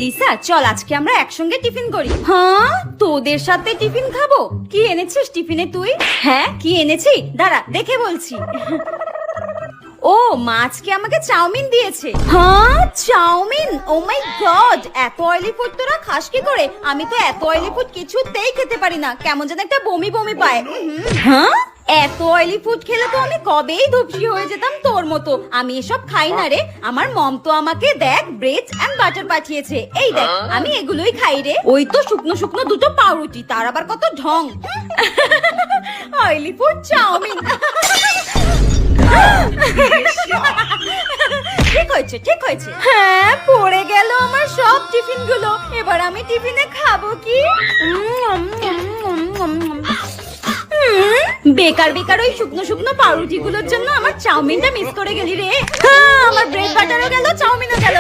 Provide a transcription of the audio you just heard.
Lisa, চল আজকে আমরা একসঙ্গে টিফিন করি। হ্যাঁ, তোদের সাথে টিফিন খাবো? কি এনেছিস টিফিনে তুই? হ্যাঁ, কি এনেছি দাঁড়া দেখে বলছি। ও, মা আজকে আমাকে চাউমিন দিয়েছে। হ্যাঁ, চাউমিন? ও মাই গড, এত অয়েলি ফুড তোরা খাস কি করে? আমি তো এত অয়েলি ফুড কিছুতেই খেতে পারি না, কেমন যেন একটা বমি বমি পায়। হ্যাঁ, এত অয়েলি ফুড খেলে তো আমি কবেই ধুপসি হয়ে যেতাম তোর মতো। আমি এসব খাই না রে। আমার মম তো আমাকে দেখ ব্রেড এন্ড বাটার পাঠিয়েছে, এই দেখ আমি এগুলোই খাই রে। ওই তো শুকনো শুকনো দুটো পাউরুটি, তার আবার কত ঢং। Oily food chow mein. ঠিক হয়েছে, ঠিক হয়েছে। হ্যাঁ, পড়ে গেল আমার সব টিফিন গুলো। এবার আমি টিফিনে খাবো কি? বেকার বেকার ওই শুকনো শুকনো পাউরুটি গুলোর জন্য আমার চাউমিনটা মিস করে গেলি রে। আমার ব্রেড বাটারও গেল, চাউমিনও গেল।